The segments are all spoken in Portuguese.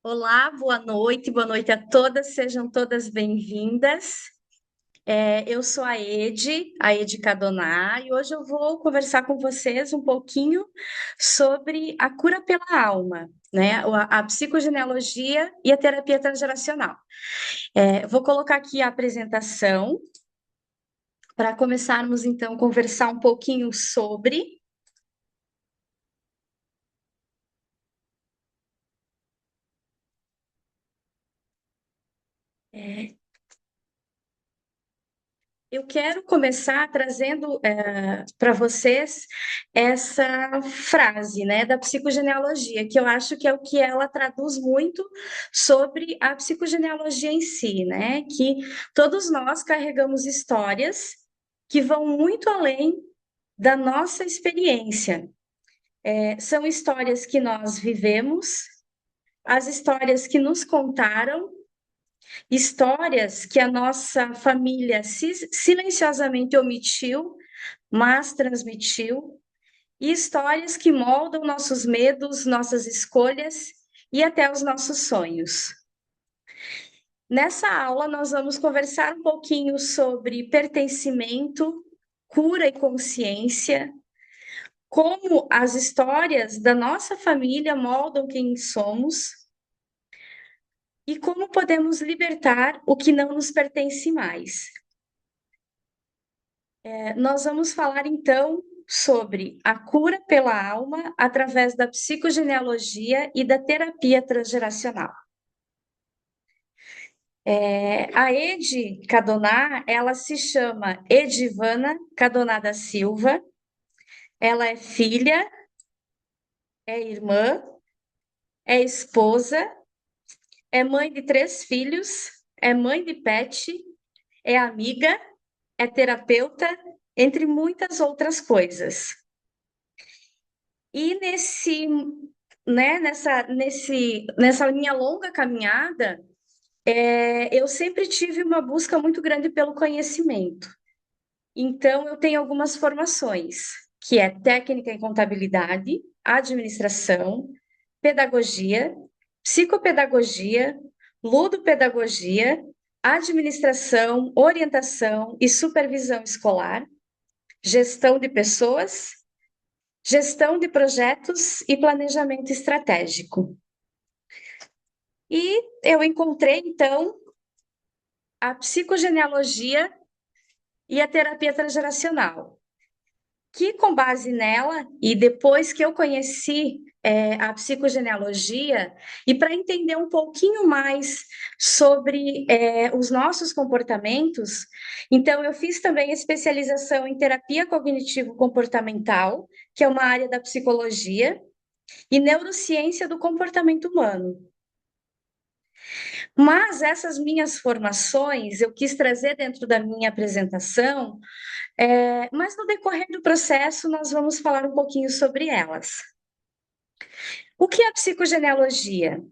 Olá, boa noite a todas, sejam todas bem-vindas. Eu sou a Ede Cadoná, e hoje eu vou conversar com vocês um pouquinho sobre a cura pela alma, né? A psicogenealogia e a terapia transgeracional. Vou colocar aqui a apresentação para começarmos então a conversar um pouquinho sobre. Eu quero começar trazendo para vocês essa frase, né, da psicogenealogia, que eu acho que é o que ela traduz muito sobre a psicogenealogia em si, né? Que todos nós carregamos histórias que vão muito além da nossa experiência. São histórias que nós vivemos, as histórias que nos contaram, histórias que a nossa família silenciosamente omitiu, mas transmitiu, e histórias que moldam nossos medos, nossas escolhas e até os nossos sonhos. Nessa aula, nós vamos conversar um pouquinho sobre pertencimento, cura e consciência, como as histórias da nossa família moldam quem somos e como podemos libertar o que não nos pertence mais. Nós vamos falar então sobre a cura pela alma através da psicogenealogia e da terapia transgeracional. A Ede Cadoná, ela se chama Edivana Cadoná da Silva, ela é filha, é irmã, é esposa, é mãe de 3 filhos, é mãe de pet, é amiga, é terapeuta, entre muitas outras coisas. E nessa minha longa caminhada, eu sempre tive uma busca muito grande pelo conhecimento. Então, eu tenho algumas formações, que é técnica em contabilidade, administração, pedagogia, psicopedagogia, ludopedagogia, administração, orientação e supervisão escolar, gestão de pessoas, gestão de projetos e planejamento estratégico. E eu encontrei, então, a psicogenealogia e a terapia transgeracional, que com base nela, e depois que eu conheci a psicogenealogia, e para entender um pouquinho mais sobre os nossos comportamentos, então eu fiz também especialização em terapia cognitivo-comportamental, que é uma área da psicologia, e neurociência do comportamento humano. Mas essas minhas formações eu quis trazer dentro da minha apresentação, mas no decorrer do processo nós vamos falar um pouquinho sobre elas. O que é a psicogenealogia?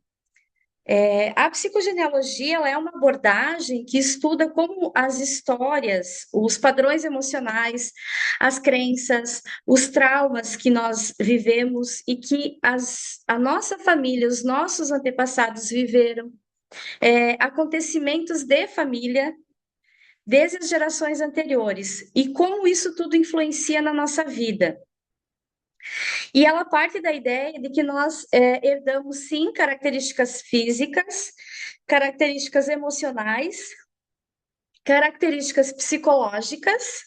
A psicogenealogia ela é uma abordagem que estuda como as histórias, os padrões emocionais, as crenças, os traumas que nós vivemos e que a nossa família, os nossos antepassados viveram, acontecimentos de família desde as gerações anteriores e como isso tudo influencia na nossa vida. E ela parte da ideia de que nós herdamos, sim, características físicas, características emocionais, características psicológicas,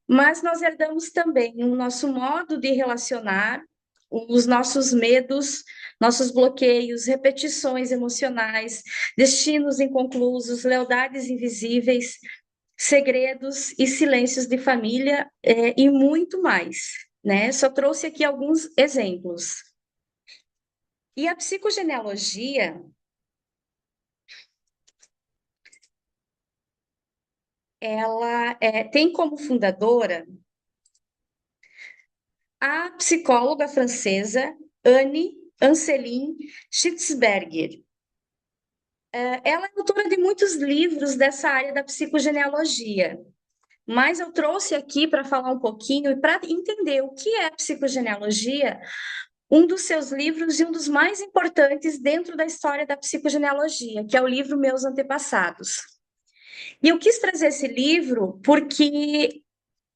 mas nós herdamos também o nosso modo de relacionar, os nossos medos, nossos bloqueios, repetições emocionais, destinos inconclusos, lealdades invisíveis, segredos e silêncios de família, e muito mais, né? Só trouxe aqui alguns exemplos. E a psicogenealogia, ela tem como fundadora a psicóloga francesa Anne Anseline Schitzberger. Ela é autora de muitos livros dessa área da psicogenealogia, mas eu trouxe aqui para falar um pouquinho e para entender o que é a psicogenealogia, um dos seus livros e um dos mais importantes dentro da história da psicogenealogia, que é o livro Meus Antepassados. E eu quis trazer esse livro porque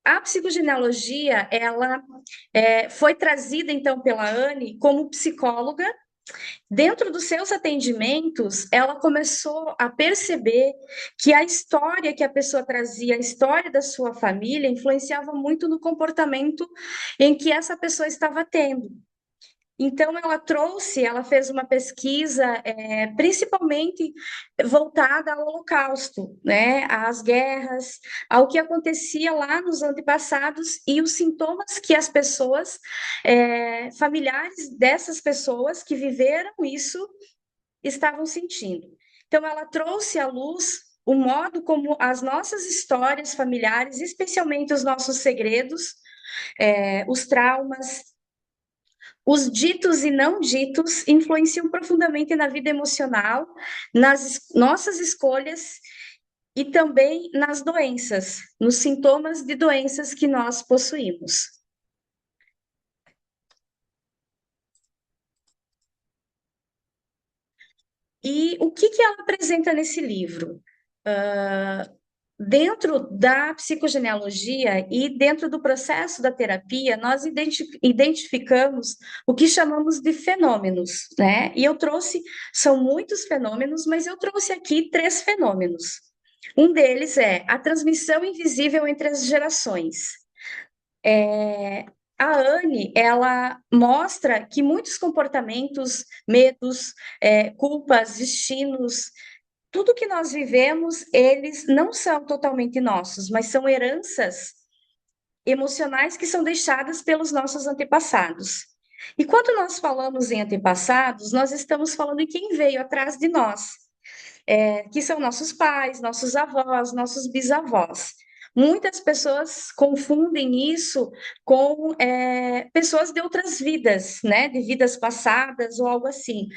a psicogenealogia, ela foi trazida, então, pela Anne como psicóloga. Dentro dos seus atendimentos, ela começou a perceber que a história que a pessoa trazia, a história da sua família, influenciava muito no comportamento em que essa pessoa estava tendo. Então, ela fez uma pesquisa, principalmente voltada ao Holocausto, né, às guerras, ao que acontecia lá nos antepassados e os sintomas que as pessoas, familiares dessas pessoas que viveram isso, estavam sentindo. Então, ela trouxe à luz o modo como as nossas histórias familiares, especialmente os nossos segredos, os traumas, os ditos e não ditos influenciam profundamente na vida emocional, nas nossas escolhas e também nas doenças, nos sintomas de doenças que nós possuímos. E o que ela apresenta nesse livro? Dentro da psicogenealogia e dentro do processo da terapia, nós identificamos o que chamamos de fenômenos, né? E eu trouxe, são muitos fenômenos, mas eu trouxe aqui 3 fenômenos. Um deles é a transmissão invisível entre as gerações. A Anne, ela mostra que muitos comportamentos, medos, culpas, destinos, tudo que nós vivemos, eles não são totalmente nossos, mas são heranças emocionais que são deixadas pelos nossos antepassados. E quando nós falamos em antepassados, nós estamos falando em quem veio atrás de nós, que são nossos pais, nossos avós, nossos bisavós. Muitas pessoas confundem isso com pessoas de outras vidas, né, de vidas passadas ou algo assim.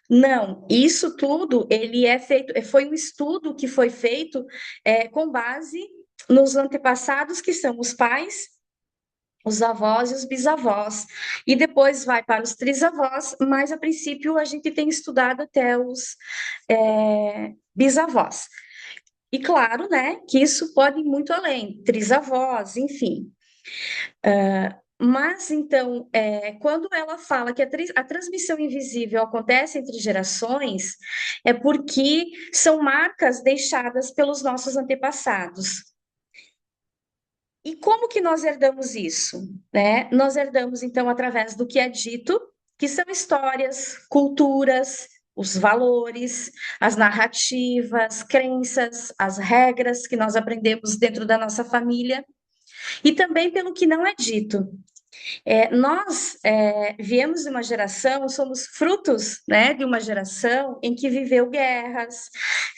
Não, isso tudo ele é feito, foi um estudo que foi feito com base nos antepassados, que são os pais, os avós e os bisavós, e depois vai para os trisavós, mas a princípio a gente tem estudado até os bisavós. E claro, né, que isso pode ir muito além, trisavós, enfim. Mas, então, quando ela fala que a transmissão invisível acontece entre gerações, é porque são marcas deixadas pelos nossos antepassados. E como que nós herdamos isso? Né? Nós herdamos, então, através do que é dito, que são histórias, culturas, os valores, as narrativas, crenças, as regras que nós aprendemos dentro da nossa família, e também pelo que não é dito. Nós viemos de uma geração, somos frutos, né, de uma geração em que viveu guerras,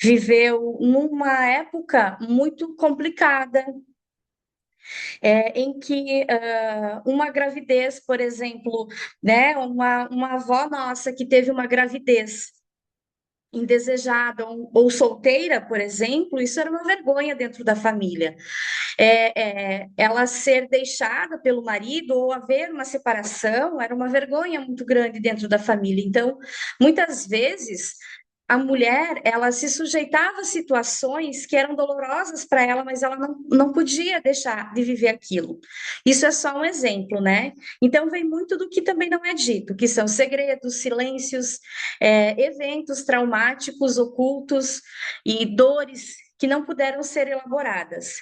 viveu numa época muito complicada, em que uma gravidez, por exemplo, né, uma avó nossa que teve uma gravidez indesejada ou solteira, por exemplo, isso era uma vergonha dentro da família. Ela ser deixada pelo marido ou haver uma separação era uma vergonha muito grande dentro da família. Então, muitas vezes a mulher ela se sujeitava a situações que eram dolorosas para ela, mas ela não podia deixar de viver aquilo. Isso é só um exemplo, né? Então vem muito do que também não é dito, que são segredos, silêncios, eventos traumáticos, ocultos e dores que não puderam ser elaboradas.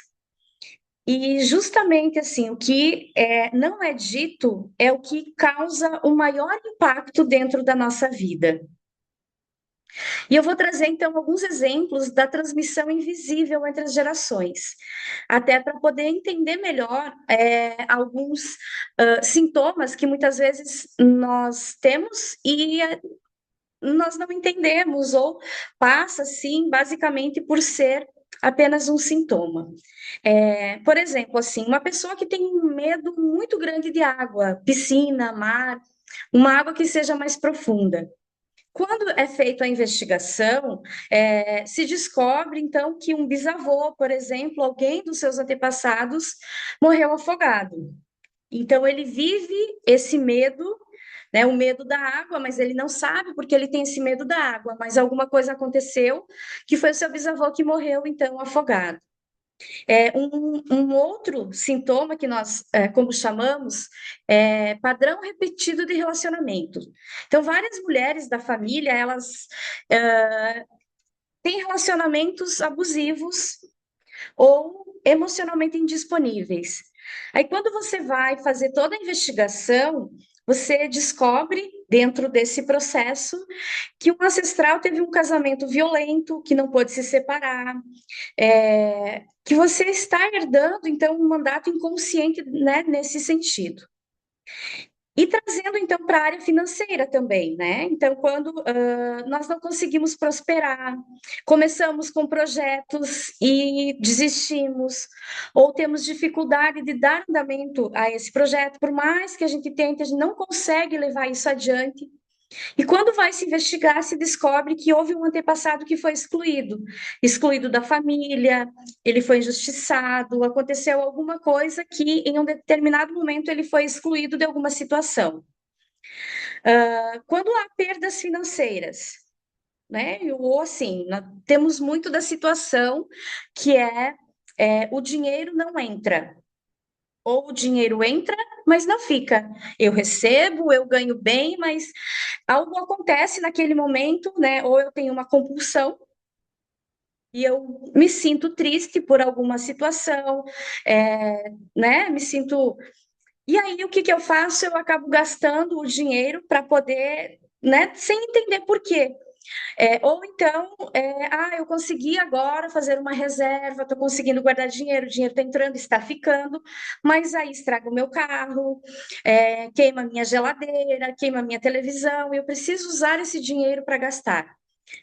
E justamente assim, o que não é dito é o que causa o maior impacto dentro da nossa vida. E eu vou trazer então alguns exemplos da transmissão invisível entre as gerações, até para poder entender melhor alguns sintomas que muitas vezes nós temos e nós não entendemos, ou passa, sim, basicamente por ser apenas um sintoma. Por exemplo, assim, uma pessoa que tem um medo muito grande de água, piscina, mar, uma água que seja mais profunda. Quando é feita a investigação, se descobre, então, que um bisavô, por exemplo, alguém dos seus antepassados, morreu afogado. Então, ele vive esse medo, né? O medo da água, mas ele não sabe porque ele tem esse medo da água, mas alguma coisa aconteceu que foi o seu bisavô que morreu, então, afogado. Um outro sintoma que nós, como chamamos, é padrão repetido de relacionamento. Então, várias mulheres da família, elas têm relacionamentos abusivos ou emocionalmente indisponíveis. Aí, quando você vai fazer toda a investigação, você descobre, dentro desse processo, que um ancestral teve um casamento violento, que não pôde se separar, que você está herdando, então, um mandato inconsciente, né, nesse sentido. E trazendo, então, para a área financeira também, né? Então, quando nós não conseguimos prosperar, começamos com projetos e desistimos, ou temos dificuldade de dar andamento a esse projeto, por mais que a gente tente, a gente não consegue levar isso adiante. E quando vai se investigar, se descobre que houve um antepassado que foi excluído, excluído da família, ele foi injustiçado, aconteceu alguma coisa que em um determinado momento ele foi excluído de alguma situação. Quando há perdas financeiras, né? Ou assim, nós temos muito da situação que o dinheiro não entra. Ou o dinheiro entra, mas não fica. Eu recebo, eu ganho bem, mas algo acontece naquele momento, né? Ou eu tenho uma compulsão e eu me sinto triste por alguma situação, né? Me sinto. E aí, o que que eu faço? Eu acabo gastando o dinheiro para poder, né? Sem entender por quê. Ou então, eu consegui agora fazer uma reserva, estou conseguindo guardar dinheiro, o dinheiro está entrando, está ficando, mas aí estraga o meu carro, queima a minha geladeira, queima a minha televisão, e eu preciso usar esse dinheiro para gastar,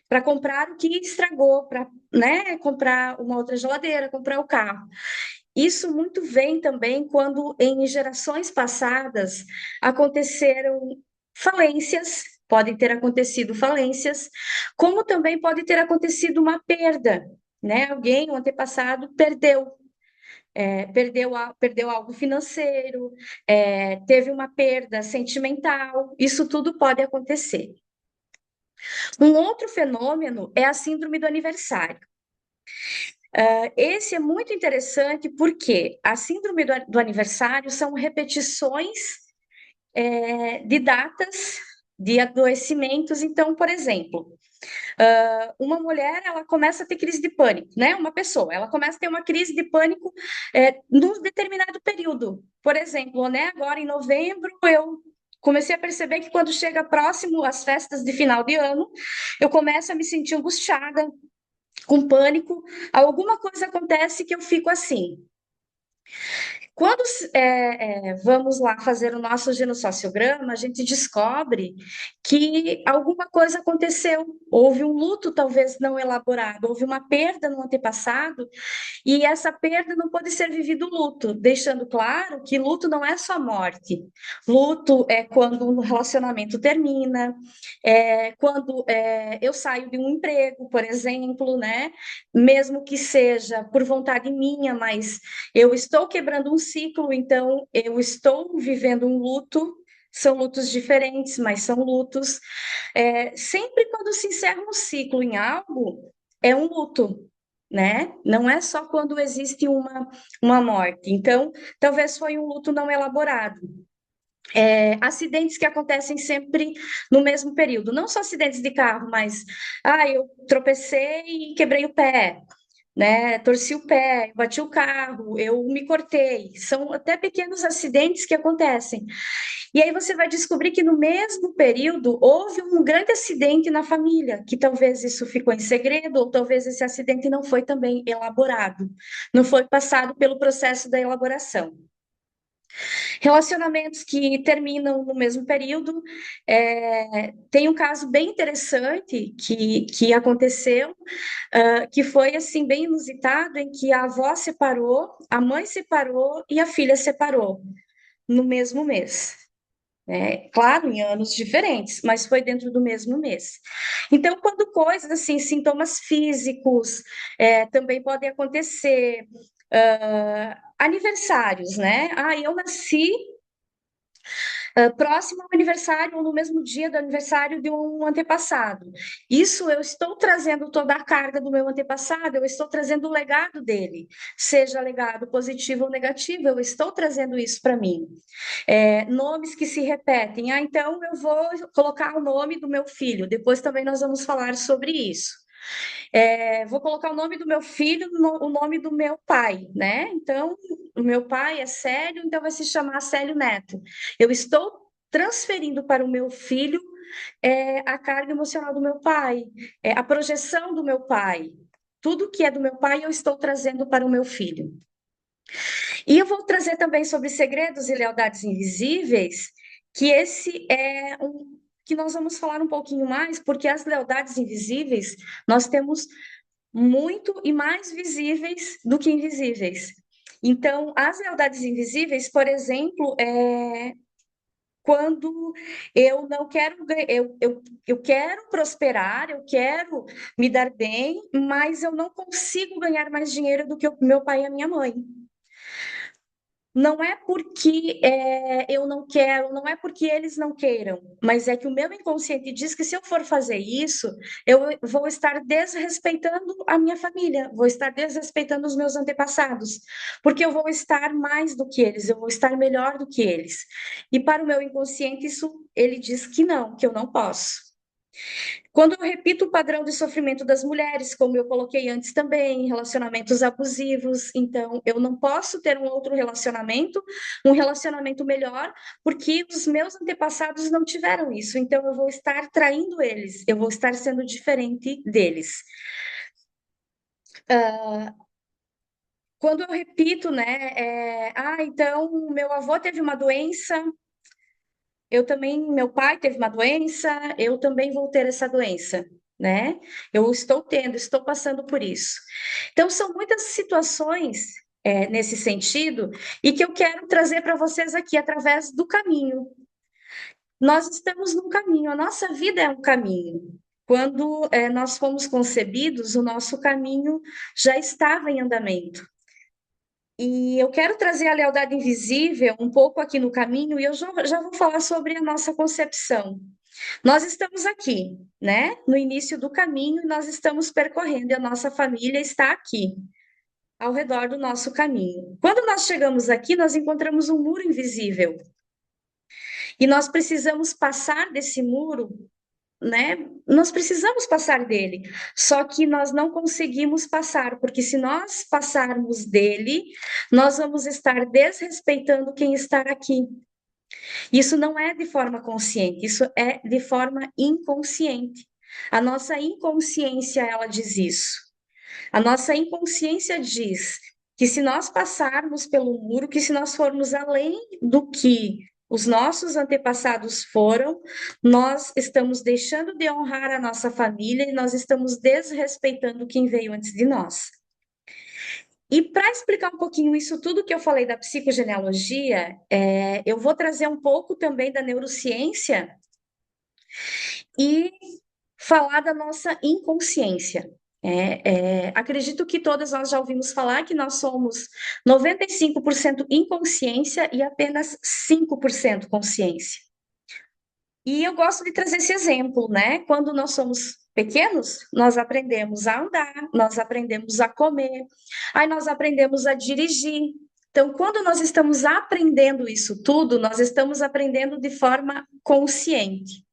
para comprar o que estragou, para, né, comprar uma outra geladeira, comprar o carro. Isso muito vem também quando, em gerações passadas, aconteceram falências, podem ter acontecido falências, como também pode ter acontecido uma perda, né? Alguém, um antepassado, perdeu algo financeiro, teve uma perda sentimental, isso tudo pode acontecer. Um outro fenômeno é a síndrome do aniversário. Esse é muito interessante porque a síndrome do aniversário são repetições de datas de adoecimentos. Então, por exemplo, uma mulher ela começa a ter crise de pânico, né? Uma pessoa ela começa a ter uma crise de pânico num determinado período. Por exemplo, né? Agora em novembro eu comecei a perceber que quando chega próximo às festas de final de ano, eu começo a me sentir angustiada, com pânico, alguma coisa acontece que eu fico assim. Quando vamos lá fazer o nosso genossociograma, a gente descobre que alguma coisa aconteceu, houve um luto talvez não elaborado, houve uma perda no antepassado, e essa perda não pode ser vivido luto, deixando claro que luto não é só morte. Luto é quando um relacionamento termina, quando eu saio de um emprego, por exemplo, né? Mesmo que seja por vontade minha, mas eu estou quebrando um ciclo, então eu estou vivendo um luto. São lutos diferentes, mas são lutos. Sempre quando se encerra um ciclo em algo, é um luto, né? Não é só quando existe uma morte. Então, talvez foi um luto não elaborado. Acidentes que acontecem sempre no mesmo período, não só acidentes de carro, mas eu tropecei e quebrei o pé, né? Torci o pé, bati o carro, eu me cortei. São até pequenos acidentes que acontecem. E aí você vai descobrir que no mesmo período houve um grande acidente na família, que talvez isso ficou em segredo, ou talvez esse acidente não foi também elaborado, não foi passado pelo processo da elaboração. Relacionamentos que terminam no mesmo período. Tem um caso bem interessante que aconteceu, que foi assim bem inusitado, em que a avó separou, a mãe separou e a filha separou no mesmo mês. Claro, em anos diferentes, mas foi dentro do mesmo mês. Então, quando coisas assim, sintomas físicos, também podem acontecer. Aniversários, né? Eu nasci próximo ao aniversário ou no mesmo dia do aniversário de um antepassado. Isso eu estou trazendo toda a carga do meu antepassado, eu estou trazendo o legado dele, seja legado positivo ou negativo, eu estou trazendo isso para mim. Nomes que se repetem. Ah, então eu vou colocar o nome do meu filho. Depois também nós vamos falar sobre isso. Vou colocar o nome do meu filho, o nome do meu pai, né? Então, o meu pai é Célio, então vai se chamar Célio Neto. Eu estou transferindo para o meu filho a carga emocional do meu pai, a projeção do meu pai. Tudo que é do meu pai eu estou trazendo para o meu filho. E eu vou trazer também sobre segredos e lealdades invisíveis, que esse é um que nós vamos falar um pouquinho mais, porque as lealdades invisíveis nós temos muito e mais visíveis do que invisíveis. Então, as lealdades invisíveis, por exemplo, quando eu não quero, eu quero prosperar, eu quero me dar bem, mas eu não consigo ganhar mais dinheiro do que o meu pai e a minha mãe. Não é porque eu não quero, não é porque eles não queiram, mas é que o meu inconsciente diz que se eu for fazer isso, eu vou estar desrespeitando a minha família, vou estar desrespeitando os meus antepassados, porque eu vou estar mais do que eles, eu vou estar melhor do que eles. E para o meu inconsciente, isso ele diz que eu não posso. Quando eu repito o padrão de sofrimento das mulheres, como eu coloquei antes também, relacionamentos abusivos, então eu não posso ter um outro relacionamento, um relacionamento melhor, porque os meus antepassados não tiveram isso, então eu vou estar traindo eles, eu vou estar sendo diferente deles. Quando eu repito, né, então meu avô teve uma doença, eu também, meu pai teve uma doença, eu também vou ter essa doença, né? Eu estou tendo, estou passando por isso. Então, são muitas situações nesse sentido e que eu quero trazer para vocês aqui através do caminho. Nós estamos num caminho, a nossa vida é um caminho. Quando nós fomos concebidos, o nosso caminho já estava em andamento. E eu quero trazer a lealdade invisível um pouco aqui no caminho, e eu já vou falar sobre a nossa concepção. Nós estamos aqui, né? No início do caminho, nós estamos percorrendo e a nossa família está aqui, ao redor do nosso caminho. Quando nós chegamos aqui, nós encontramos um muro invisível e nós precisamos passar desse muro, né? Nós precisamos passar dele, só que nós não conseguimos passar, porque se nós passarmos dele, nós vamos estar desrespeitando quem está aqui. Isso não é de forma consciente, isso é de forma inconsciente. A nossa inconsciência, ela diz isso. A nossa inconsciência diz que se nós passarmos pelo muro, que se nós formos além do que os nossos antepassados foram, nós estamos deixando de honrar a nossa família e nós estamos desrespeitando quem veio antes de nós. E para explicar um pouquinho isso tudo que eu falei da psicogenealogia, eu vou trazer um pouco também da neurociência e falar da nossa inconsciência. Acredito que todas nós já ouvimos falar que nós somos 95% inconsciência e apenas 5% consciência. E eu gosto de trazer esse exemplo, né? Quando nós somos pequenos, nós aprendemos a andar, nós aprendemos a comer, aí nós aprendemos a dirigir. Então, quando nós estamos aprendendo isso tudo, nós estamos aprendendo de forma consciente.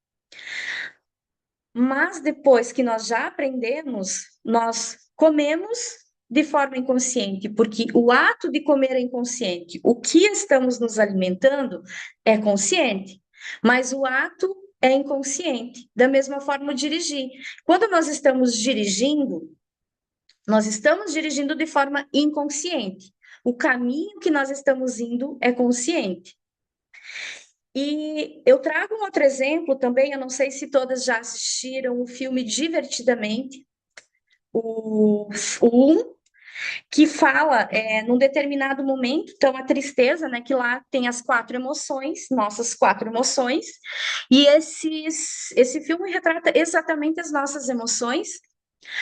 Mas depois que nós já aprendemos, nós comemos de forma inconsciente, porque o ato de comer é inconsciente. O que estamos nos alimentando é consciente, mas o ato é inconsciente. Da mesma forma, o dirigir. Quando nós estamos dirigindo de forma inconsciente. O caminho que nós estamos indo é consciente. E eu trago um outro exemplo também, eu não sei se todas já assistiram o filme Divertidamente, o 1, que fala num determinado momento, então a tristeza, né, que lá tem as quatro emoções, nossas quatro emoções, e esse filme retrata exatamente as nossas emoções.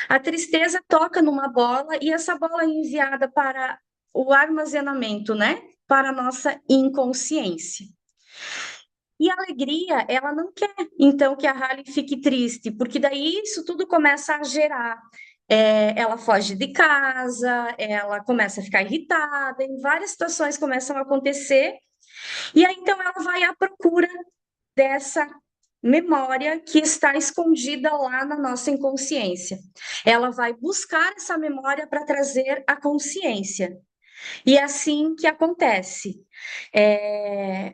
A tristeza toca numa bola e essa bola é enviada para o armazenamento, né, para a nossa inconsciência. E a alegria, ela não quer, então, que a Halle fique triste, porque daí isso tudo começa a gerar. Ela foge de casa, ela começa a ficar irritada, em várias situações começam a acontecer, e aí então ela vai à procura dessa memória que está escondida lá na nossa inconsciência. Ela vai buscar essa memória para trazer a consciência. E é assim que acontece. É,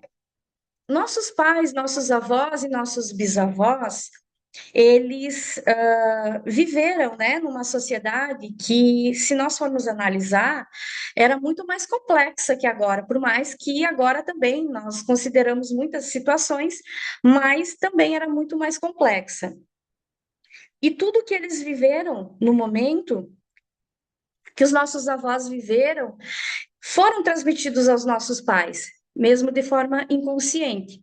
Nossos pais, nossos avós e nossos bisavós, eles viveram, né, numa sociedade que, se nós formos analisar, era muito mais complexa que agora, por mais que agora também nós consideramos muitas situações, mas também era muito mais complexa. E tudo que eles viveram no momento, que os nossos avós viveram, foram transmitidos aos nossos pais, mesmo de forma inconsciente.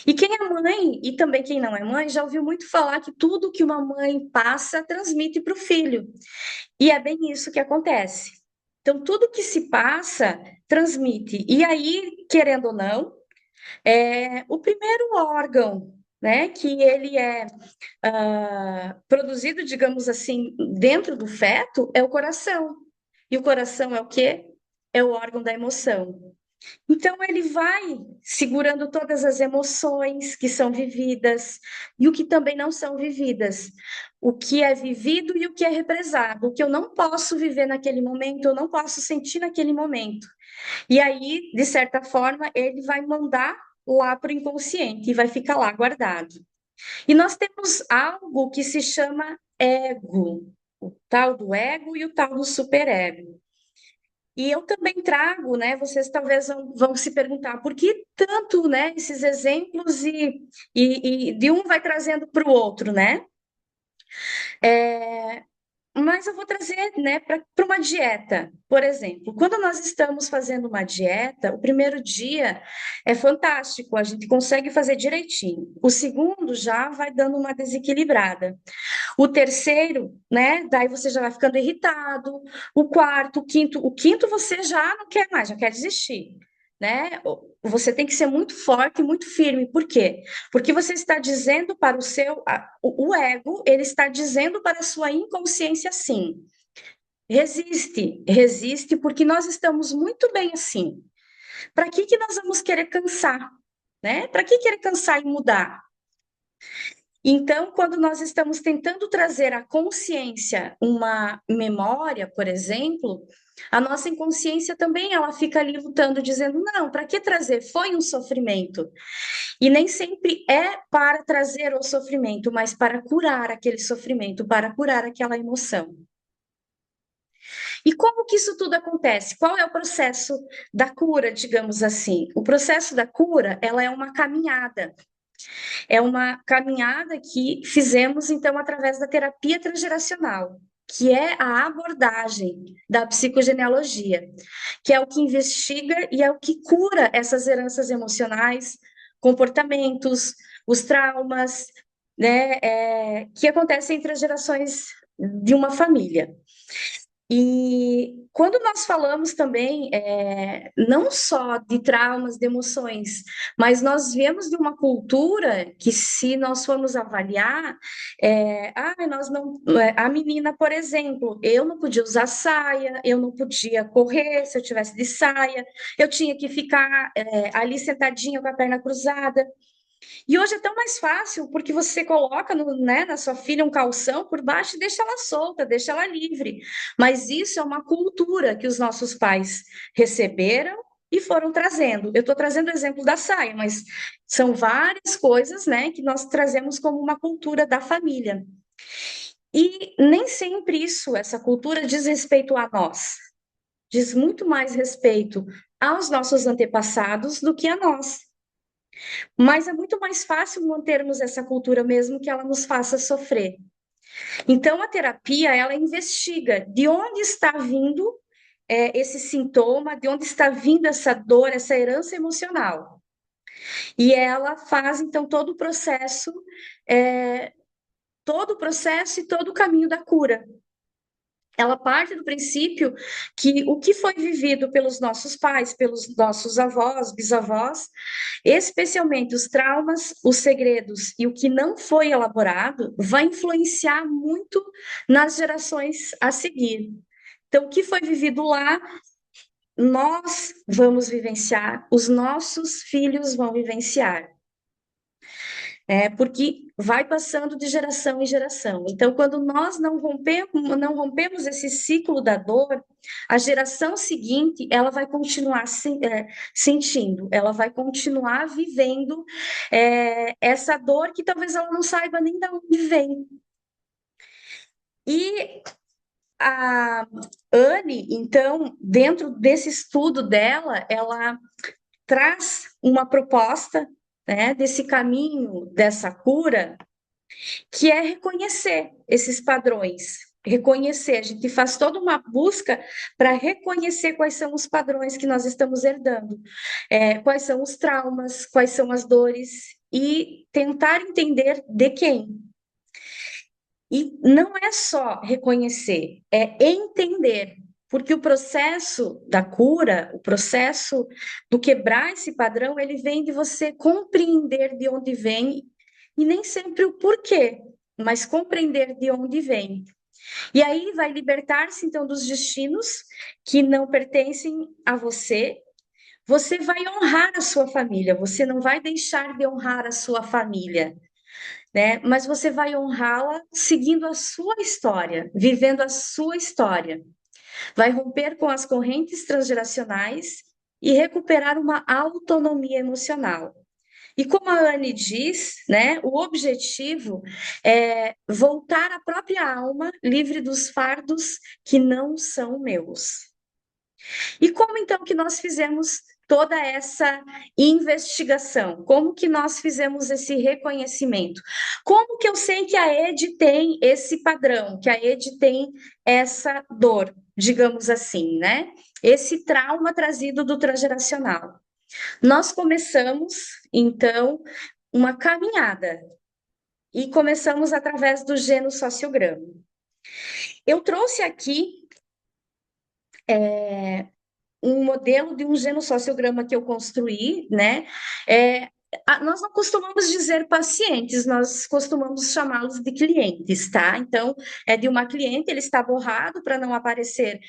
E quem é mãe, e também quem não é mãe, já ouviu muito falar que tudo que uma mãe passa transmite para o filho. E é bem isso que acontece. Então, tudo que se passa, transmite. E aí, querendo ou não, o primeiro órgão, né, que ele é produzido, digamos assim, dentro do feto, é o coração. E o coração é o quê? É o órgão da emoção. Então, ele vai segurando todas as emoções que são vividas e o que também não são vividas. O que é vivido e o que é represado. O que eu não posso viver naquele momento, eu não posso sentir naquele momento. E aí, de certa forma, ele vai mandar lá para o inconsciente e vai ficar lá guardado. E nós temos algo que se chama ego. O tal do ego e o tal do superego. E eu também trago, né? Vocês talvez vão se perguntar por que tanto, né? Esses exemplos e de um vai trazendo para o outro, né? É, mas eu vou trazer, né, para uma dieta, por exemplo. Quando nós estamos fazendo uma dieta, o primeiro dia é fantástico, a gente consegue fazer direitinho. O segundo já vai dando uma desequilibrada. O terceiro, né? Daí você já vai ficando irritado. O quinto você já não quer mais, já quer desistir, né? Você tem que ser muito forte e muito firme. Por quê? Porque você está dizendo para o seu, o ego, ele está dizendo para a sua inconsciência sim. Resiste, resiste, porque nós estamos muito bem assim. Para que nós vamos querer cansar, né? Para que querer cansar e mudar? Então, quando nós estamos tentando trazer à consciência uma memória, por exemplo, a nossa inconsciência também ela fica ali lutando, dizendo: não, para que trazer? Foi um sofrimento. E nem sempre é para trazer o sofrimento, mas para curar aquele sofrimento, para curar aquela emoção. E como que isso tudo acontece? Qual é o processo da cura, digamos assim? O processo da cura, ela é uma caminhada. É uma caminhada que fizemos, então, através da terapia transgeracional, que é a abordagem da psicogenealogia, que é o que investiga e é o que cura essas heranças emocionais, comportamentos, os traumas, né, que acontecem entre as gerações de uma família. E quando nós falamos também, não só de traumas, de emoções, mas nós viemos de uma cultura que, se nós formos avaliar, nós não, a menina, por exemplo, eu não podia usar saia, eu não podia correr se eu tivesse de saia, eu tinha que ficar, ali sentadinha com a perna cruzada. E hoje é tão mais fácil porque você coloca né, na sua filha um calção por baixo e deixa ela solta, deixa ela livre. Mas isso é uma cultura que os nossos pais receberam e foram trazendo. Eu estou trazendo o exemplo da saia, mas são várias coisas, né, que nós trazemos como uma cultura da família. E nem sempre isso, essa cultura, diz respeito a nós. Diz muito mais respeito aos nossos antepassados do que a nós. Mas é muito mais fácil mantermos essa cultura mesmo que ela nos faça sofrer. Então, a terapia, ela investiga de onde está vindo esse sintoma, de onde está vindo essa dor, essa herança emocional. E ela faz, então, todo o processo e todo o caminho da cura. ela parte do princípio que o que foi vivido pelos nossos pais, pelos nossos avós, bisavós, especialmente os traumas, os segredos e o que não foi elaborado, vai influenciar muito nas gerações a seguir. Então, o que foi vivido lá, nós vamos vivenciar, os nossos filhos vão vivenciar. Porque vai passando de geração em geração. Então, quando nós não rompemos esse ciclo da dor, a geração seguinte, ela vai continuar sentindo, ela vai continuar vivendo essa dor que talvez ela não saiba nem de onde vem. E a Anne, então, dentro desse estudo dela, ela traz uma proposta, né, desse caminho, dessa cura, que é reconhecer esses padrões. Reconhecer, a gente faz toda uma busca para reconhecer quais são os padrões que nós estamos herdando, quais são os traumas, quais são as dores, e tentar entender de quem. E não é só reconhecer, é entender, porque o processo da cura, o processo do quebrar esse padrão, ele vem de você compreender de onde vem e nem sempre o porquê, mas compreender de onde vem. E aí vai libertar-se então dos destinos que não pertencem a você. Você vai honrar a sua família, você não vai deixar de honrar a sua família, né? Mas você vai honrá-la seguindo a sua história, vivendo a sua história. Vai romper com as correntes transgeracionais e recuperar uma autonomia emocional. E como a Anne diz, né, o objetivo é voltar à própria alma livre dos fardos que não são meus. E como então que nós fizemos toda essa investigação? Como que nós fizemos esse reconhecimento? Como que eu sei que a Ed tem esse padrão, que a Ed tem essa dor, digamos assim, né? Esse trauma trazido do transgeracional. Nós começamos, então, uma caminhada e começamos através do genossociograma. Eu trouxe aqui um modelo de um genossociograma que eu construí, né? Nós não costumamos dizer pacientes, nós costumamos chamá-los de clientes, tá? Então, é de uma cliente, ele está borrado para não aparecer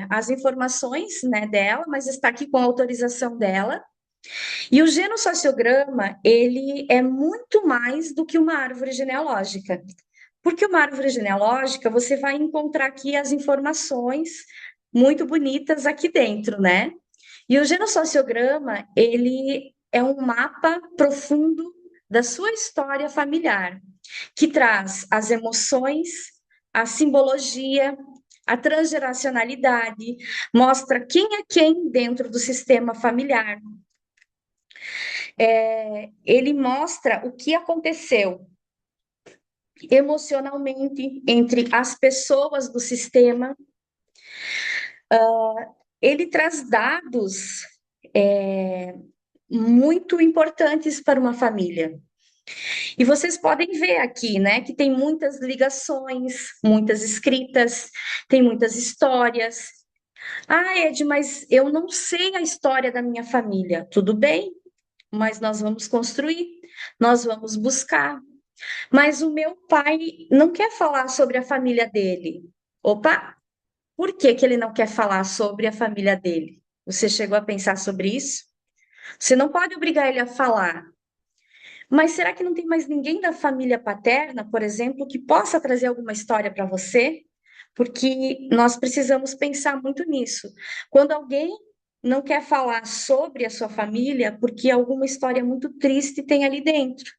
as informações, né, dela, mas está aqui com a autorização dela. E o genossociograma, ele é muito mais do que uma árvore genealógica. Porque uma árvore genealógica, você vai encontrar aqui as informações muito bonitas aqui dentro, né? E o genossociograma, ele é um mapa profundo da sua história familiar, que traz as emoções, a simbologia, a transgeracionalidade, mostra quem é quem dentro do sistema familiar. Ele mostra o que aconteceu emocionalmente entre as pessoas do sistema. Ele traz dados muito importantes para uma família. E vocês podem ver aqui, né, que tem muitas ligações, muitas escritas, tem muitas histórias. Ah, Ed, mas eu não sei a história da minha família. Tudo bem, mas nós vamos construir, nós vamos buscar. Mas o meu pai não quer falar sobre a família dele. Opa, por que que ele não quer falar sobre a família dele? Você chegou a pensar sobre isso? Você não pode obrigar ele a falar. Mas será que não tem mais ninguém da família paterna, por exemplo, que possa trazer alguma história para você? Porque nós precisamos pensar muito nisso. Quando alguém não quer falar sobre a sua família, porque alguma história muito triste tem ali dentro,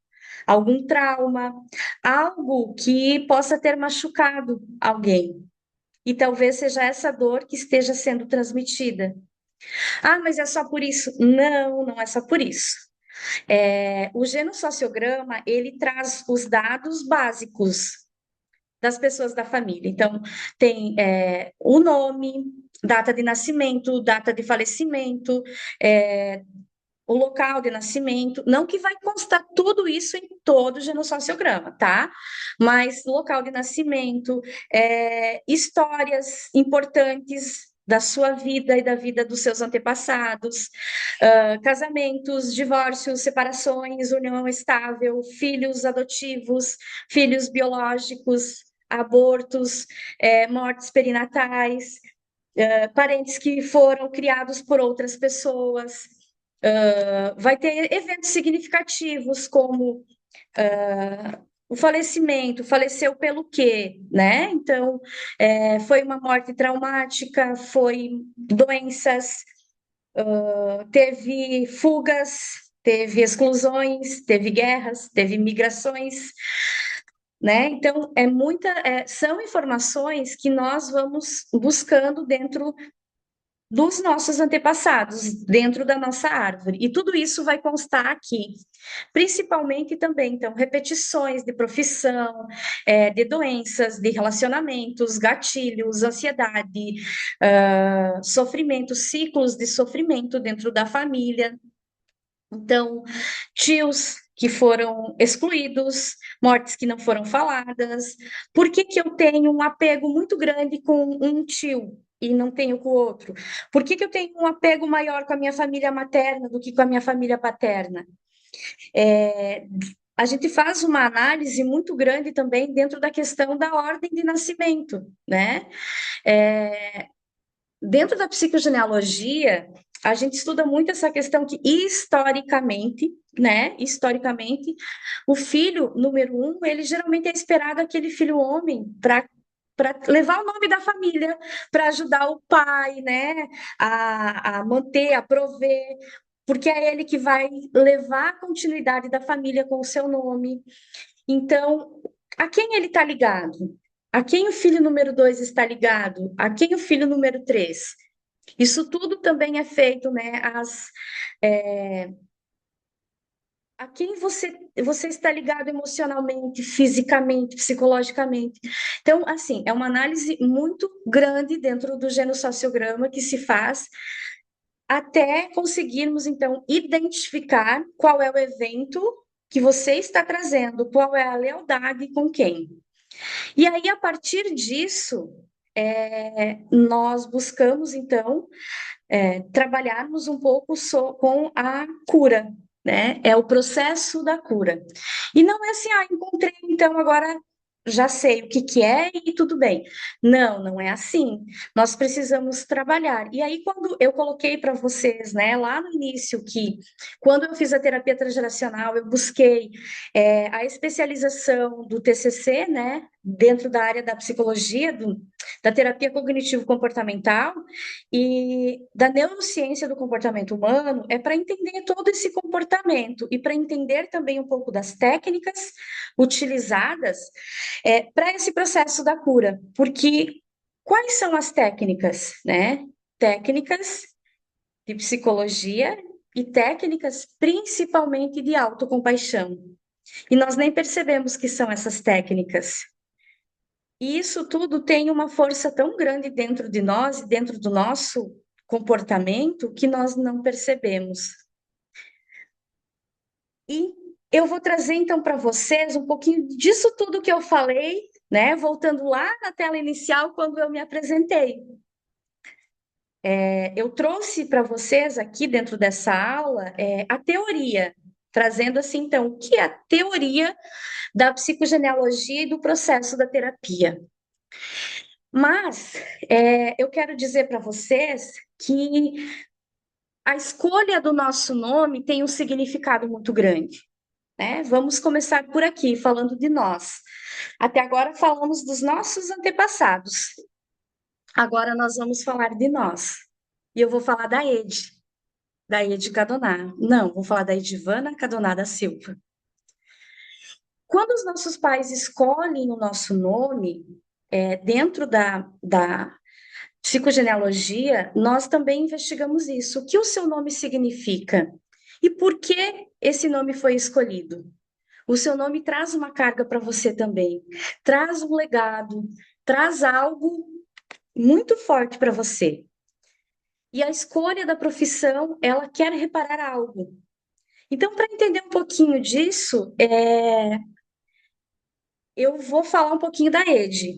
algum trauma, algo que possa ter machucado alguém. E talvez seja essa dor que esteja sendo transmitida. Ah, mas é só por isso? Não, não é só por isso. O genossociograma, ele traz os dados básicos das pessoas da família. Então, tem o nome, data de nascimento, data de falecimento, o local de nascimento, não que vai constar tudo isso em todo o genossociograma, tá? Mas local de nascimento, histórias importantes da sua vida e da vida dos seus antepassados, casamentos, divórcios, separações, união estável, filhos adotivos, filhos biológicos, abortos, mortes perinatais, parentes que foram criados por outras pessoas. Vai ter eventos significativos como o falecimento, faleceu pelo quê, né? Então, foi uma morte traumática, foi doenças, teve fugas, teve exclusões, teve guerras, teve migrações, né? Então, são informações que nós vamos buscando dentro dos nossos antepassados, dentro da nossa árvore. E tudo isso vai constar aqui. Principalmente também, então, repetições de profissão, de doenças, de relacionamentos, gatilhos, ansiedade, sofrimento, ciclos de sofrimento dentro da família. Então, tios que foram excluídos, mortes que não foram faladas. Por que que eu tenho um apego muito grande com um tio e não tenho com o outro? Por que que eu tenho um apego maior com a minha família materna do que com a minha família paterna? É, a gente faz uma análise muito grande também dentro da questão da ordem de nascimento, né? É, dentro da psicogenealogia, a gente estuda muito essa questão que, historicamente, né? Historicamente, o filho número um, ele geralmente é esperado aquele filho homem para levar o nome da família, para ajudar o pai, né? A manter, a prover, porque é ele que vai levar a continuidade da família com o seu nome. Então, a quem ele está ligado? A quem o filho número dois está ligado? A quem o filho número três? Isso tudo também é feito, né? A quem você está ligado emocionalmente, fisicamente, psicologicamente. Então, assim, é uma análise muito grande dentro do genossociograma que se faz até conseguirmos, então, identificar qual é o evento que você está trazendo, qual é a lealdade com quem. E aí, a partir disso, nós buscamos, então, trabalharmos um pouco com a cura, né? É o processo da cura. E não é assim, encontrei, então agora já sei o que que é e tudo bem. Não, não é assim. Nós precisamos trabalhar. E aí, quando eu coloquei para vocês, né, lá no início, que quando eu fiz a terapia transgeracional, eu busquei a especialização do TCC, né, dentro da área da psicologia, da terapia cognitivo-comportamental, e da neurociência do comportamento humano é para entender todo esse comportamento e para entender também um pouco das técnicas utilizadas para esse processo da cura. Porque quais são as técnicas, né? Técnicas de psicologia e técnicas principalmente de autocompaixão. E nós nem percebemos que são essas técnicas. E isso tudo tem uma força tão grande dentro de nós, dentro do nosso comportamento, que nós não percebemos. E eu vou trazer então para vocês um pouquinho disso tudo que eu falei, né? Voltando lá na tela inicial, quando eu me apresentei. Eu trouxe para vocês aqui dentro dessa aula a teoria, trazendo assim, então, o que é a teoria da psicogenealogia e do processo da terapia. Mas eu quero dizer para vocês que a escolha do nosso nome tem um significado muito grande, né? Vamos começar por aqui, falando de nós. Até agora falamos dos nossos antepassados. Agora nós vamos falar de nós. E eu vou falar da Ede Cadoná. Não, vou falar da Edivana Cadoná da Silva. Quando os nossos pais escolhem o nosso nome, dentro da psicogenealogia, nós também investigamos isso. O que o seu nome significa? E por que esse nome foi escolhido? O seu nome traz uma carga para você também, traz um legado, traz algo muito forte para você. e a escolha da profissão, ela quer reparar algo. Então, para entender um pouquinho disso, eu vou falar um pouquinho da Ede.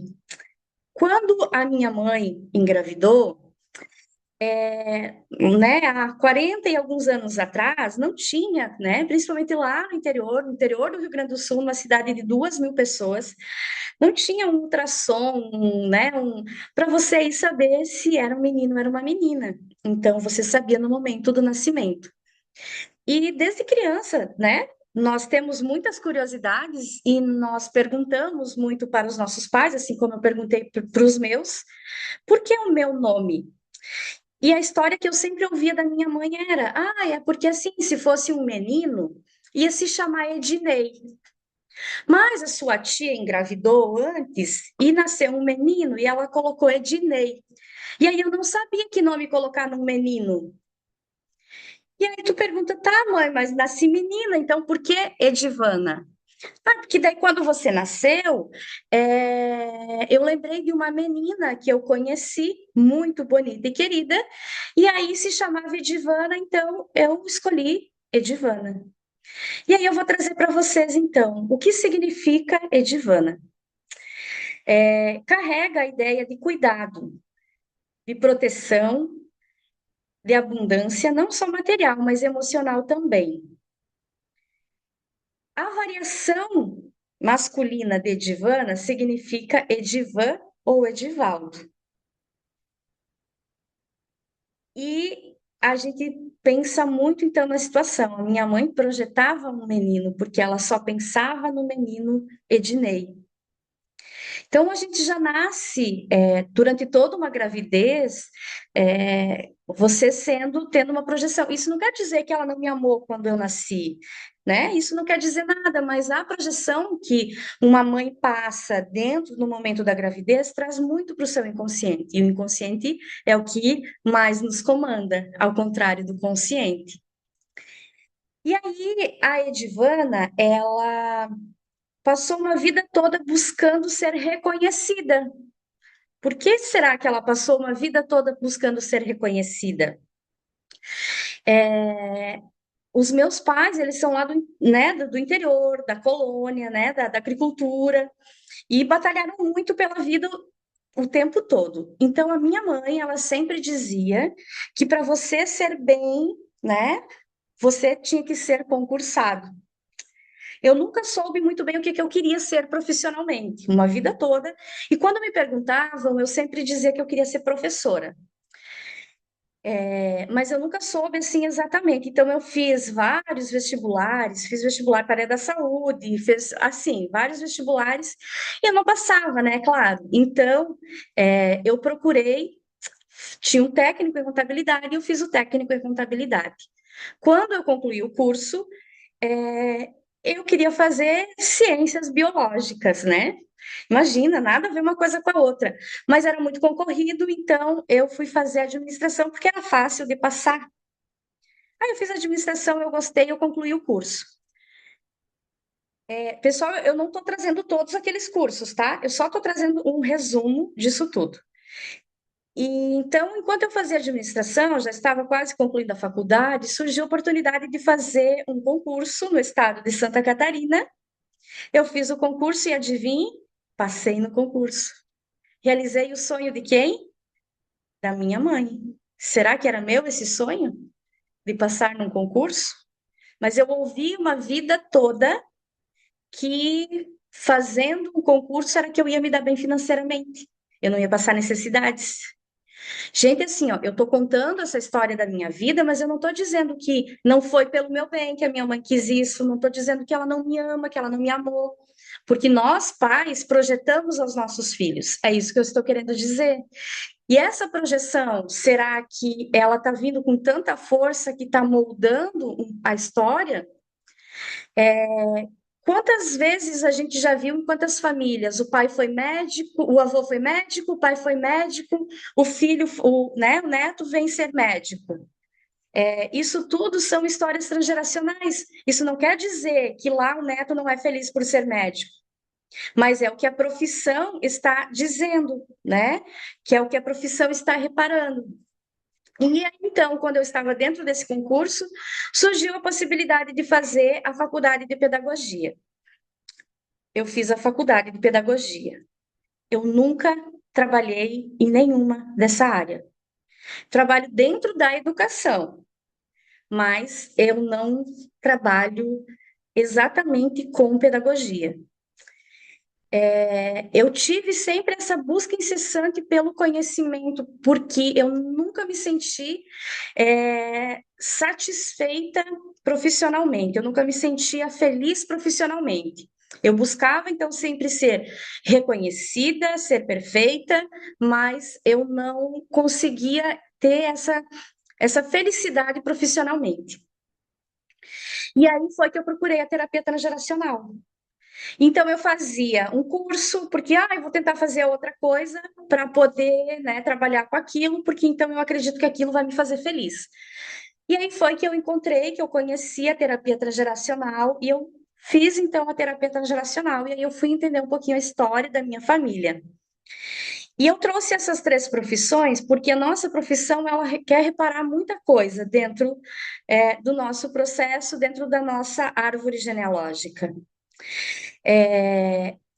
Quando a minha mãe engravidou, né, há 40 e alguns anos atrás, não tinha, né, principalmente lá no interior do Rio Grande do Sul, numa cidade de 2.000 pessoas, não tinha um ultrassom, né, para você ir saber se era um menino ou era uma menina. Então, você sabia no momento do nascimento. E desde criança, né, nós temos muitas curiosidades e nós perguntamos muito para os nossos pais, assim como eu perguntei para os meus, por que o meu nome? E a história que eu sempre ouvia da minha mãe era: é porque assim, se fosse um menino, ia se chamar Ednei. Mas a sua tia engravidou antes e nasceu um menino e ela colocou Ednei. E aí eu não sabia que nome colocar num menino. E aí tu pergunta, tá, mãe, mas nasci menina, então por que Edivana? Ah, porque daí quando você nasceu, eu lembrei de uma menina que eu conheci, muito bonita e querida, e aí se chamava Edivana, então eu escolhi Edivana. E aí eu vou trazer para vocês, então, o que significa Edivana. Carrega a ideia de cuidado, de proteção, de abundância, não só material, mas emocional também. A variação masculina de Edivana significa Edivan ou Edivaldo. E a gente pensa muito então na situação. A minha mãe projetava um menino porque ela só pensava no menino Ednei. Então, a gente já nasce, durante toda uma gravidez, você tendo uma projeção. Isso não quer dizer que ela não me amou quando eu nasci, né? Isso não quer dizer nada, mas a projeção que uma mãe passa dentro do momento da gravidez traz muito para o seu inconsciente. E o inconsciente é o que mais nos comanda, ao contrário do consciente. E aí, a Edivana, ela passou uma vida toda buscando ser reconhecida. Por que será que ela passou uma vida toda buscando ser reconhecida? Os meus pais, eles são lá né, do interior, da colônia, né, da agricultura, e batalharam muito pela vida o tempo todo. Então, a minha mãe, ela sempre dizia que para você ser bem, né, você tinha que ser concursado. Eu nunca soube muito bem o que eu queria ser profissionalmente, uma vida toda. E quando me perguntavam, eu sempre dizia que eu queria ser professora. Mas eu nunca soube assim exatamente. Então, eu fiz vários vestibulares, fiz vestibular para a área da saúde, fiz assim, vários vestibulares, e eu não passava, né? Claro. Então, eu procurei, tinha um técnico em contabilidade, e eu fiz o técnico em contabilidade. Quando eu concluí o curso, é, eu queria fazer ciências biológicas, né? Imagina, nada a ver uma coisa com a outra. Mas era muito concorrido, então eu fui fazer administração porque era fácil de passar. Aí eu fiz administração, eu gostei, eu concluí o curso. Pessoal, eu não estou trazendo todos aqueles cursos, tá? Eu só estou trazendo um resumo disso tudo. E então, enquanto eu fazia administração, já estava quase concluindo a faculdade, surgiu a oportunidade de fazer um concurso no estado de Santa Catarina. Eu fiz o concurso e adivinhe, passei no concurso. Realizei o sonho de quem? Da minha mãe. Será que era meu esse sonho de passar num concurso? Mas eu ouvi uma vida toda que fazendo um concurso era que eu ia me dar bem financeiramente. Eu não ia passar necessidades. Gente, assim, ó, eu tô contando essa história da minha vida, mas eu não tô dizendo que não foi pelo meu bem que a minha mãe quis isso, não tô dizendo que ela não me ama, que ela não me amou, porque nós, pais, projetamos aos nossos filhos. É isso que eu estou querendo dizer. E essa projeção, será que ela está vindo com tanta força que está moldando a história? Quantas vezes a gente já viu em quantas famílias o pai foi médico, o avô foi médico, o pai foi médico, o filho, né, o neto vem ser médico. Isso tudo são histórias transgeracionais. Isso não quer dizer que lá o neto não é feliz por ser médico, mas é o que a profissão está dizendo, né? Que é o que a profissão está reparando. E aí, então, quando eu estava dentro desse concurso, surgiu a possibilidade de fazer a faculdade de pedagogia. Eu fiz a faculdade de pedagogia. Eu nunca trabalhei em nenhuma dessa área. Trabalho dentro da educação, mas eu não trabalho exatamente com pedagogia. Eu tive sempre essa busca incessante pelo conhecimento, porque eu nunca me senti satisfeita profissionalmente, eu nunca me sentia feliz profissionalmente. Eu buscava, então, sempre ser reconhecida, ser perfeita, mas eu não conseguia ter essa felicidade profissionalmente. E aí foi que eu procurei a terapia transgeracional. Então, eu fazia um curso, porque eu vou tentar fazer outra coisa para poder, né, trabalhar com aquilo, porque então eu acredito que aquilo vai me fazer feliz. E aí foi que eu encontrei, que eu conheci a terapia transgeracional, e eu fiz então a terapia transgeracional, e aí eu fui entender um pouquinho a história da minha família. E eu trouxe essas três profissões porque a nossa profissão ela quer reparar muita coisa dentro do nosso processo, dentro da nossa árvore genealógica.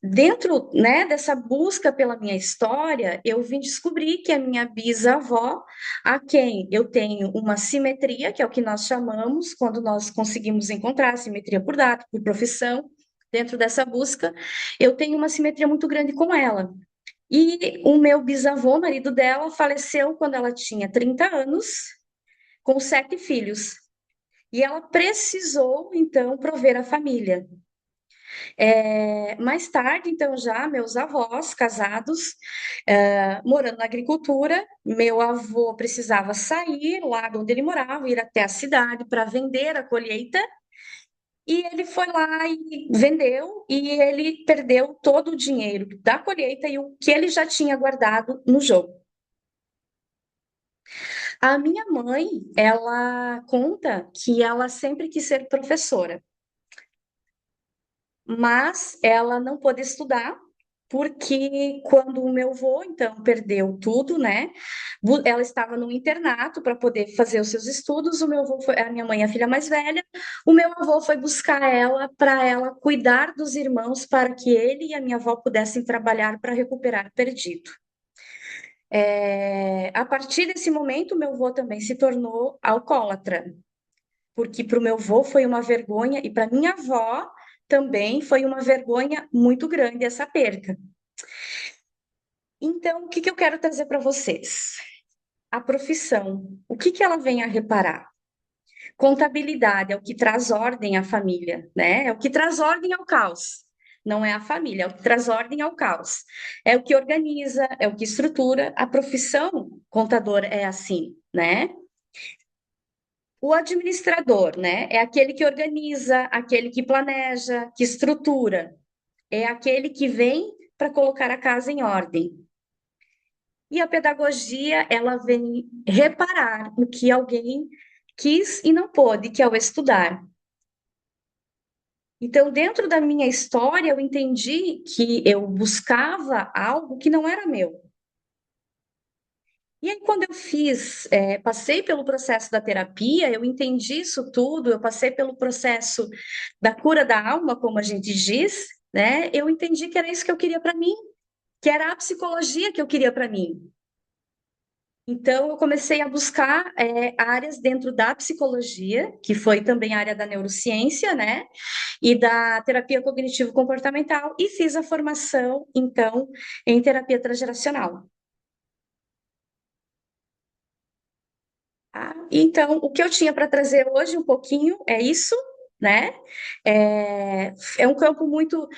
Dentro, né, dessa busca pela minha história, eu vim descobrir que a minha bisavó, a quem eu tenho uma simetria, que é o que nós chamamos, quando nós conseguimos encontrar simetria por data, por profissão, dentro dessa busca, eu tenho uma simetria muito grande com ela. E o meu bisavô, marido dela, faleceu quando ela tinha 30 anos, com 7 filhos. E ela precisou, então, prover a família. Mais tarde, então, já meus avós casados, morando na agricultura, meu avô precisava sair lá de onde ele morava, ir até a cidade para vender a colheita, e ele foi lá e vendeu, e ele perdeu todo o dinheiro da colheita e o que ele já tinha guardado no jogo. A minha mãe, ela conta que ela sempre quis ser professora, mas ela não pôde estudar porque quando o meu avô, então, perdeu tudo, né? Ela estava no internato para poder fazer os seus estudos. O meu avô foi, a minha mãe, é a filha mais velha, o meu avô foi buscar ela para ela cuidar dos irmãos para que ele e a minha avó pudessem trabalhar para recuperar o perdido. A partir desse momento, meu avô também se tornou alcoólatra, porque para o meu avô foi uma vergonha e para minha avó também foi uma vergonha muito grande essa perca. Então, o que que eu quero trazer para vocês? A profissão, o que que ela vem a reparar? Contabilidade é o que traz ordem à família, né? É o que traz ordem ao caos. Não é a família, é o que traz ordem ao caos. É o que organiza, é o que estrutura. A profissão contador é assim, né? O administrador, né? É aquele que organiza, aquele que planeja, que estrutura. É aquele que vem para colocar a casa em ordem. E a pedagogia, ela vem reparar o que alguém quis e não pôde, que é o estudar. Então, dentro da minha história, eu entendi que eu buscava algo que não era meu. E aí, quando eu passei pelo processo da terapia, eu entendi isso tudo, eu passei pelo processo da cura da alma, como a gente diz, né? Eu entendi que era isso que eu queria para mim, que era a psicologia que eu queria para mim. Então, eu comecei a buscar áreas dentro da psicologia, que foi também a área da neurociência, né? E da terapia cognitivo-comportamental, e fiz a formação, então, em terapia transgeracional. Tá? Então, o que eu tinha para trazer hoje um pouquinho é isso, né? É um campo muito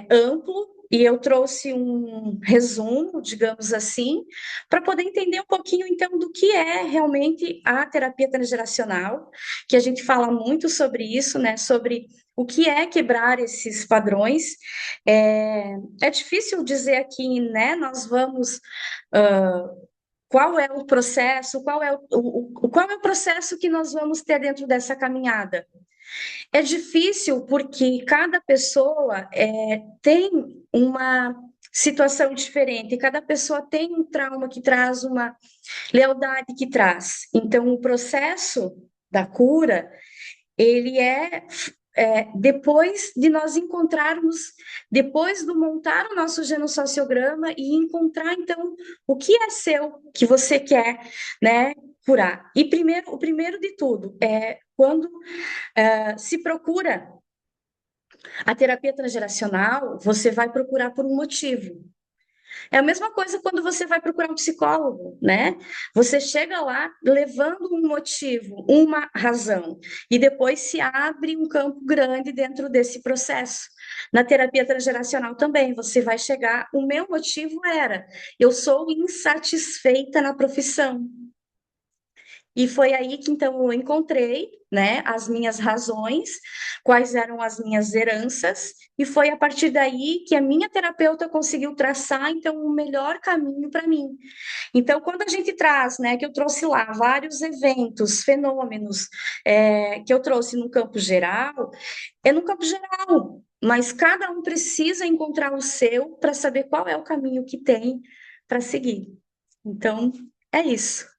amplo e eu trouxe um resumo, digamos assim, para poder entender um pouquinho então do que é realmente a terapia transgeracional, que a gente fala muito sobre isso, né? Sobre o que é quebrar esses padrões. É difícil dizer aqui, né? Nós vamos qual é o processo, qual é o processo que nós vamos ter dentro dessa caminhada. É difícil porque cada pessoa tem uma situação diferente, cada pessoa tem um trauma que traz uma lealdade que traz. Então, o processo da cura, ele depois de nós encontrarmos, depois de montar o nosso genossociograma e encontrar, então, o que é seu, que você quer, né, curar. E o primeiro de tudo é quando se procura a terapia transgeracional, você vai procurar por um motivo. É a mesma coisa quando você vai procurar um psicólogo, né? Você chega lá levando um motivo, uma razão, e depois se abre um campo grande dentro desse processo. Na terapia transgeracional também, você vai chegar. O meu motivo era: eu sou insatisfeita na profissão. E foi aí que então eu encontrei, né, as minhas razões, quais eram as minhas heranças, e foi a partir daí que a minha terapeuta conseguiu traçar então o melhor caminho para mim. Então, quando a gente traz, né, que eu trouxe lá vários eventos, fenômenos, que eu trouxe no campo geral, é no campo geral, mas cada um precisa encontrar o seu para saber qual é o caminho que tem para seguir. Então, é isso.